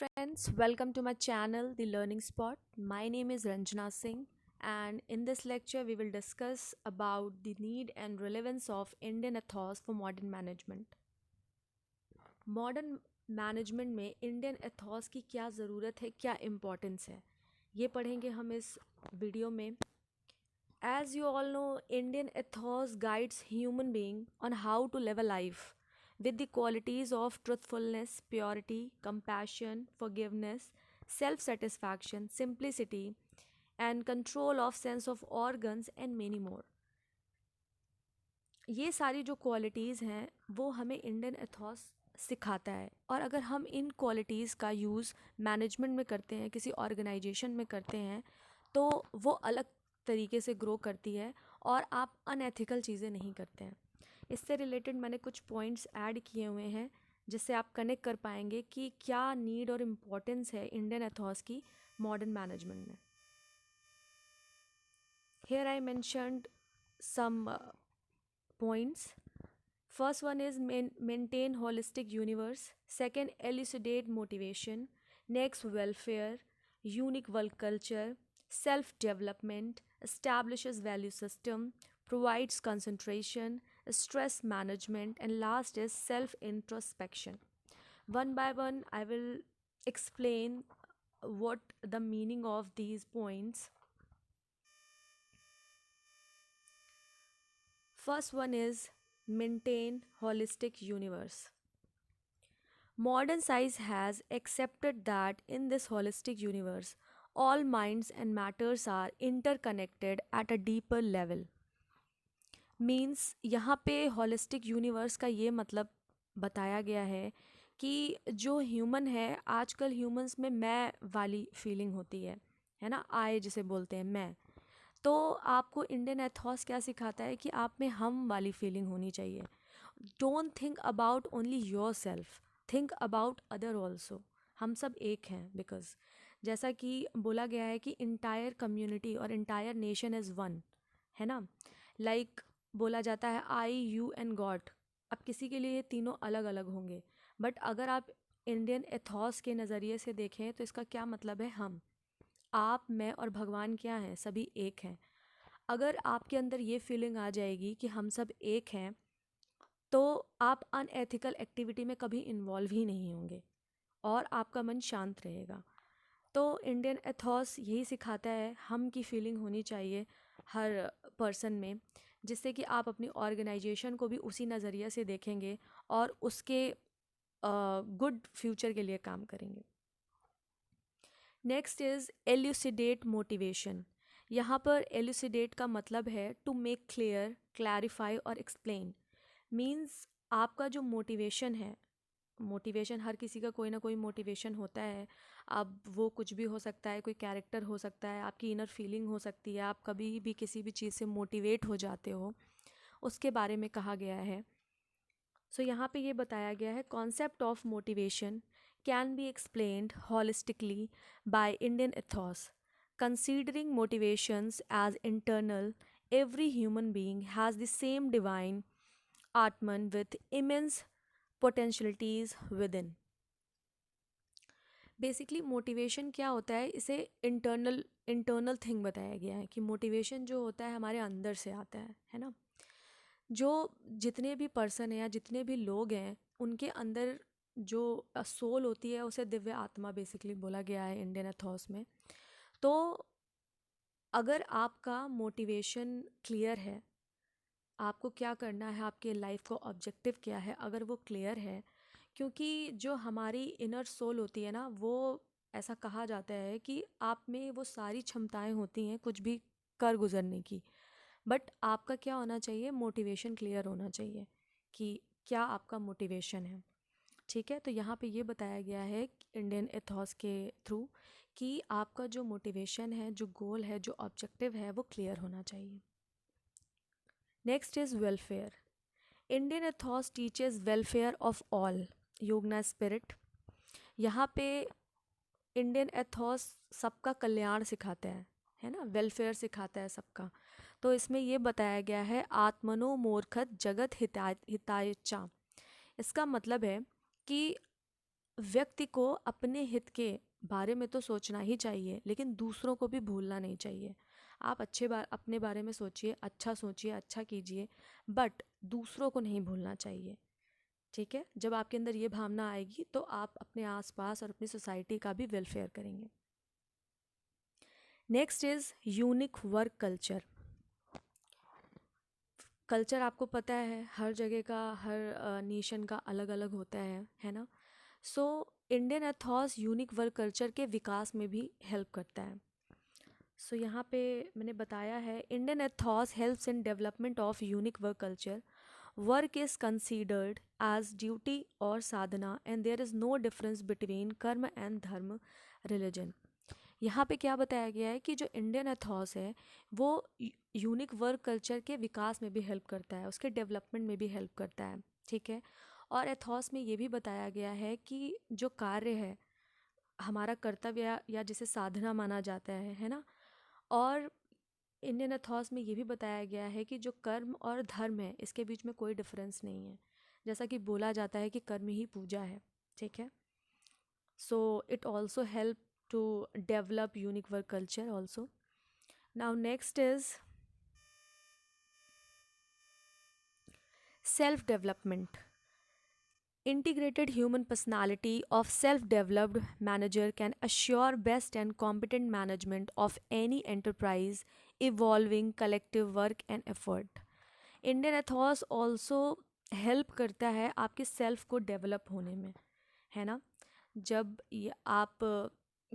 friends, welcome to my channel, The Learning Spot. My name is Ranjana Singh, and in this lecture, we will discuss about the need and relevance of Indian ethos for modern management. Modern management में Indian Ethos की क्या ज़रूरत है, क्या importance है, ये पढ़ेंगे हम इस वीडियो में. As you all know, Indian ethos guides human being on how to live a life with the qualities of truthfulness, purity, compassion, forgiveness, self-satisfaction, simplicity, and control of sense of organs and many more. ये सारी जो qualities हैं वो हमें Indian Ethos सिखाता है, और अगर हम इन क्वालिटीज़ का यूज़ मैनेजमेंट में करते हैं, किसी ऑर्गेनाइजेशन में करते हैं, तो वो अलग तरीके से ग्रो करती है और आप अनएथिकल चीज़ें नहीं करते हैं. इससे रिलेटेड मैंने कुछ पॉइंट्स ऐड किए हुए हैं जिससे आप कनेक्ट कर पाएंगे कि क्या नीड और इम्पोर्टेंस है इंडियन एथॉस की मॉडर्न मैनेजमेंट में. Here I mentioned some points. First one is maintain holistic universe. Second, elucidate motivation. Next, welfare, unique work culture, self-development, establishes value system, provides concentration, stress management, and last is self-introspection. One by one, I will explain what the meaning of these points. First one is maintain holistic universe. Modern science has accepted that in this holistic universe, all minds and matters are interconnected at a deeper level. Means यहाँ पे holistic universe का ये मतलब बताया गया है कि जो ह्यूमन है, आजकल ह्यूमंस में मैं वाली फीलिंग होती है ना, आई जिसे बोलते हैं मैं. तो आपको इंडियन एथॉस क्या सिखाता है कि आप में हम वाली फीलिंग होनी चाहिए. Don't think about only your self, think about other also. हम सब एक हैं, बिकॉज जैसा कि बोला गया है कि इंटायर कम्युनिटी और इंटायर नेशन इज़ वन, है ना. लाइक बोला जाता है आई यू एंड गॉड. अब किसी के लिए ये तीनों अलग अलग होंगे, बट अगर आप इंडियन एथॉस के नज़रिए से देखें तो इसका क्या मतलब है. हम, आप, मैं और भगवान क्या हैं, सभी एक हैं. अगर आपके अंदर ये फीलिंग आ जाएगी कि हम सब एक हैं, तो आप अनएथिकल एक्टिविटी में कभी इन्वॉल्व ही नहीं होंगे और आपका मन शांत रहेगा. तो इंडियन एथॉस यही सिखाता है, हम की फीलिंग होनी चाहिए हर पर्सन में, जिससे कि आप अपनी ऑर्गेनाइजेशन को भी उसी नज़रिए से देखेंगे और उसके गुड फ्यूचर के लिए काम करेंगे. Next is elucidate motivation. यहाँ पर एल्यूसिडेट का मतलब है टू मेक क्लियर, क्लैरिफाई और एक्सप्लेन. मीन्स आपका जो मोटिवेशन है, मोटिवेशन हर किसी का कोई ना कोई मोटिवेशन होता है. अब वो कुछ भी हो सकता है, कोई कैरेक्टर हो सकता है, आपकी इनर फीलिंग हो सकती है, आप कभी भी किसी भी चीज़ से मोटिवेट हो जाते हो, उसके बारे में कहा गया है. सो यहाँ पे ये बताया गया है, concept of motivation can be explained holistically by Indian Ethos. Considering motivations as internal, every human being has the same divine Atman with immense potentialities within. Basically motivation क्या होता है, इसे इंटरनल थिंग बताया गया है कि मोटिवेशन जो होता है हमारे अंदर से आता है ना. जो जितने भी पर्सन हैं या जितने भी लोग हैं, उनके अंदर जो सोल होती है उसे दिव्य आत्मा बेसिकली बोला गया है इंडियन एथॉस में. तो अगर आपका मोटिवेशन क्लियर है, आपको क्या करना है, आपके लाइफ को ऑब्जेक्टिव क्या है, अगर वो क्लियर है, क्योंकि जो हमारी इनर सोल होती है ना, वो ऐसा कहा जाता है कि आप में वो सारी क्षमताएं होती हैं कुछ भी कर गुजरने की, बट आपका क्या होना चाहिए, मोटिवेशन क्लियर होना चाहिए कि क्या आपका मोटिवेशन है. ठीक है, तो यहाँ पे ये बताया गया है इंडियन एथॉस के थ्रू कि आपका जो मोटिवेशन है, जो गोल है, जो ऑब्जेक्टिव है, वो क्लियर होना चाहिए. Next is welfare. Indian ethos teaches welfare of all, योगना स्पिरिट. यहाँ पे इंडियन एथॉस सबका कल्याण सिखाता है ना, वेलफेयर सिखाता है सबका. तो इसमें ये बताया गया है, आत्मनो मोर्खत जगत हितायचा. इसका मतलब है कि व्यक्ति को अपने हित के बारे में तो सोचना ही चाहिए, लेकिन दूसरों को भी भूलना नहीं चाहिए। आप अपने बारे में सोचिए, अच्छा कीजिए, बट दूसरों को नहीं भूलना चाहिए। ठीक है, जब आपके अंदर ये भावना आएगी तो आप अपने आसपास और अपनी सोसाइटी का भी वेलफेयर करेंगे। Next is unique work culture. Culture आपको पता है हर जगह का, हर नेशन का अलग अलग होता है ना। So Indian Ethos unique work culture के विकास में भी हेल्प करता है। सो यहाँ पे मैंने बताया है, Indian ethos helps in development of unique work culture. Work is considered as duty और sadhana and there is no difference between karma and dharma religion. यहाँ पे क्या बताया गया है कि जो इंडियन एथॉस है वो यूनिक वर्क कल्चर के विकास में भी हेल्प करता है, उसके डेवलपमेंट में भी हेल्प करता है। ठीक है, और एथॉस में ये भी बताया गया है कि जो कार्य है हमारा कर्तव्य या जिसे साधना माना जाता है ना। और इंडियन एथॉस में ये भी बताया गया है कि जो कर्म और धर्म है इसके बीच में कोई डिफरेंस नहीं है, जैसा कि बोला जाता है कि कर्म ही पूजा है। ठीक है, so it also help to develop unique work culture also. Now next is self development. Integrated human personality of self developed manager can assure best and competent management of any enterprise evolving collective work and effort. Indian ethos also help करता है आपके self को develop होने में, है ना। जब ये आप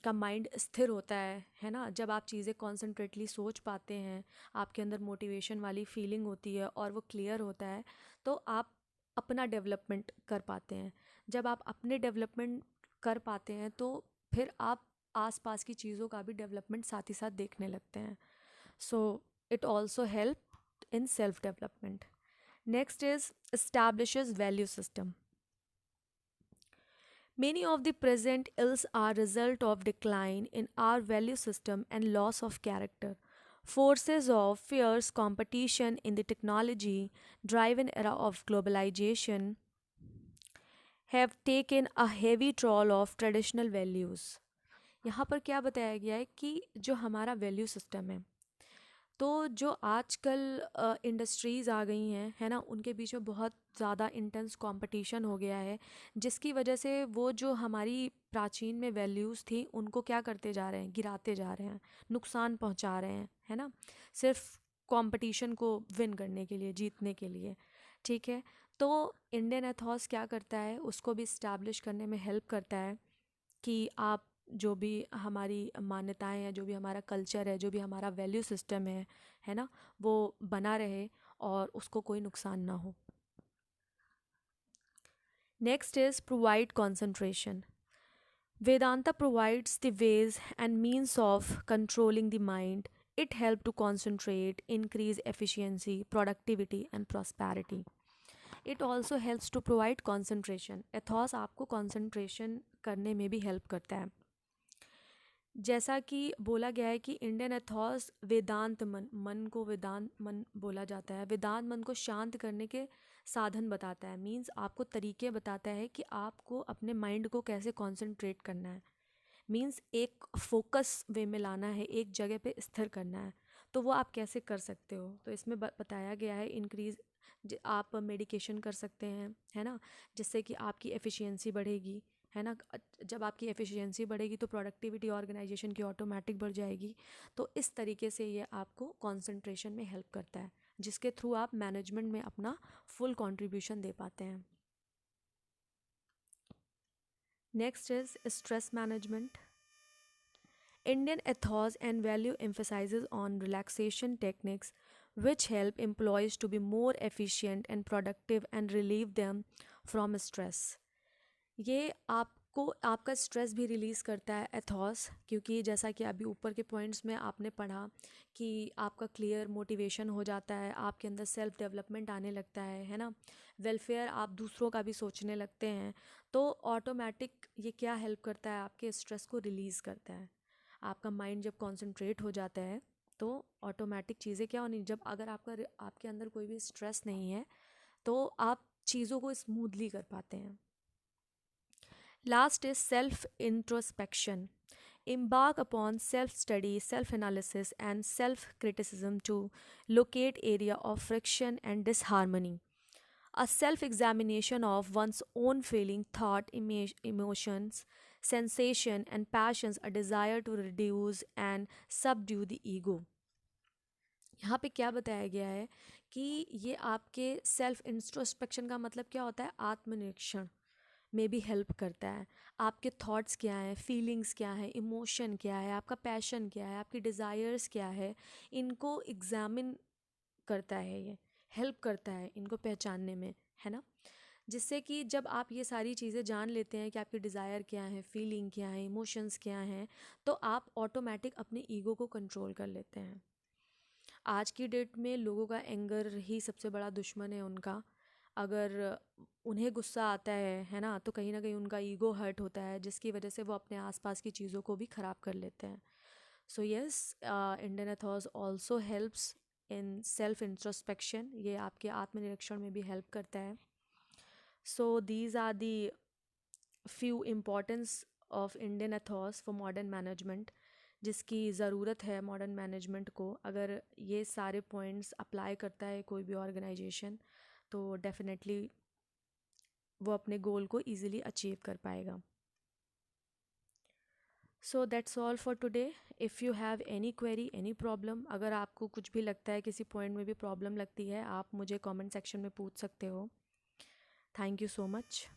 का माइंड स्थिर होता है ना, जब आप चीज़ें कॉन्सेंट्रेटली सोच पाते हैं, आपके अंदर मोटिवेशन वाली फीलिंग होती है और वो क्लियर होता है, तो आप अपना डेवलपमेंट कर पाते हैं। जब आप अपने डेवलपमेंट कर पाते हैं तो फिर आप आसपास की चीज़ों का भी डेवलपमेंट साथ ही साथ देखने लगते हैं। So it also help in self development. Next is establishes value system. Many of the present ills are result of decline in our value system and loss of character. Forces of fierce competition in the technology driven era of globalization have taken a heavy toll of traditional values. यहाँ पर क्या बताया गया है कि जो हमारा value system है, तो जो आजकल इंडस्ट्रीज़ आ गई हैं है ना, उनके बीच में बहुत ज़्यादा इंटेंस कंपटीशन हो गया है, जिसकी वजह से वो जो हमारी प्राचीन में वैल्यूज़ थी उनको क्या करते जा रहे हैं, गिराते जा रहे हैं, नुकसान पहुंचा रहे हैं, है ना, सिर्फ कंपटीशन को विन करने के लिए, जीतने के लिए। ठीक है, तो इंडियन एथॉस क्या करता है, उसको भी इस्टेब्लिश करने में हेल्प करता है कि आप जो भी हमारी मान्यताएं हैं, जो भी हमारा कल्चर है, जो भी हमारा वैल्यू सिस्टम है ना, वो बना रहे और उसको कोई नुकसान ना हो। Next is provide concentration. Vedanta provides the ways and means of controlling the mind. It helps to concentrate, increase efficiency, productivity, and prosperity. It also helps to provide concentration. Ethos आपको concentration करने में भी help करता है। जैसा कि बोला गया है कि इंडियन एथॉस वेदांत मन को वेदांत मन बोला जाता है, वेदांत मन को शांत करने के साधन बताता है। मींस आपको तरीके बताता है कि आपको अपने माइंड को कैसे कंसंट्रेट करना है, मींस एक फोकस वे में लाना है, एक जगह पे स्थिर करना है। तो वो आप कैसे कर सकते हो, तो इसमें बताया गया है इंक्रीज, आप मेडिकेशन कर सकते हैं, है ना, जिससे कि आपकी एफिशिएंसी बढ़ेगी, है ना। जब आपकी एफिशिएंसी बढ़ेगी तो प्रोडक्टिविटी ऑर्गेनाइजेशन की ऑटोमेटिक बढ़ जाएगी। तो इस तरीके से ये आपको कंसंट्रेशन में हेल्प करता है, जिसके थ्रू आप मैनेजमेंट में अपना फुल कंट्रीब्यूशन दे पाते हैं। Next is stress management. Indian ethos and value emphasizes on relaxation techniques which help employees to be more efficient and productive and relieve them from stress. ये आपको आपका स्ट्रेस भी release करता है एथॉस, क्योंकि जैसा कि अभी ऊपर के पॉइंट्स में आपने पढ़ा कि आपका क्लियर मोटिवेशन हो जाता है, आपके अंदर सेल्फ डेवलपमेंट आने लगता है ना, वेलफेयर आप दूसरों का भी सोचने लगते हैं। तो ऑटोमेटिक ये क्या हेल्प करता है, आपके स्ट्रेस को रिलीज़ करता है। आपका माइंड जब कॉन्सेंट्रेट हो जाता है तो ऑटोमेटिक चीज़ें क्या होनी, जब अगर आपके अंदर कोई भी स्ट्रेस नहीं है तो आप चीज़ों को स्मूथली कर पाते हैं। Last is self introspection. Embark upon self study, self analysis, and self criticism to locate area of friction and disharmony. A self examination of one's own feeling, thought, emotions, sensation, and passions, a desire to reduce and subdue the ego. यहाँ पे क्या बताया गया है कि ये आपके self introspection का मतलब क्या होता है, आत्मनिरीक्षण में भी हेल्प करता है। आपके थॉट्स क्या हैं, फीलिंग्स क्या हैं, इमोशन क्या है, आपका पैशन क्या है, आपकी डिज़ायर्स क्या है, इनको एग्जामिन करता है, ये हेल्प करता है इनको पहचानने में, है ना। जिससे कि जब आप ये सारी चीज़ें जान लेते हैं कि आपकी डिज़ायर क्या है, फीलिंग क्या है, इमोशंस क्या हैं, तो आप ऑटोमेटिक अपने ईगो को कंट्रोल कर लेते हैं। आज की डेट में लोगों का एंगर ही सबसे बड़ा दुश्मन है उनका। अगर उन्हें गुस्सा आता है ना, तो कहीं ना कहीं उनका ईगो हर्ट होता है, जिसकी वजह से वो अपने आसपास की चीज़ों को भी ख़राब कर लेते हैं। So yes, Indian ethos also helps in self introspection, ये आपके आत्मनिरीक्षण में भी हेल्प करता है। So these are the few importance of Indian ethos for modern management, जिसकी ज़रूरत है मॉडर्न मैनेजमेंट को। अगर ये सारे पॉइंट्स अप्लाई करता है कोई भी ऑर्गेनाइजेशन, तो डेफिनेटली वो अपने गोल को ईज़िली अचीव कर पाएगा। So that's all for today. If you have any query, any problem, अगर आपको कुछ भी लगता है, किसी पॉइंट में भी प्रॉब्लम लगती है, आप मुझे कमेंट सेक्शन में पूछ सकते हो। Thank you so much.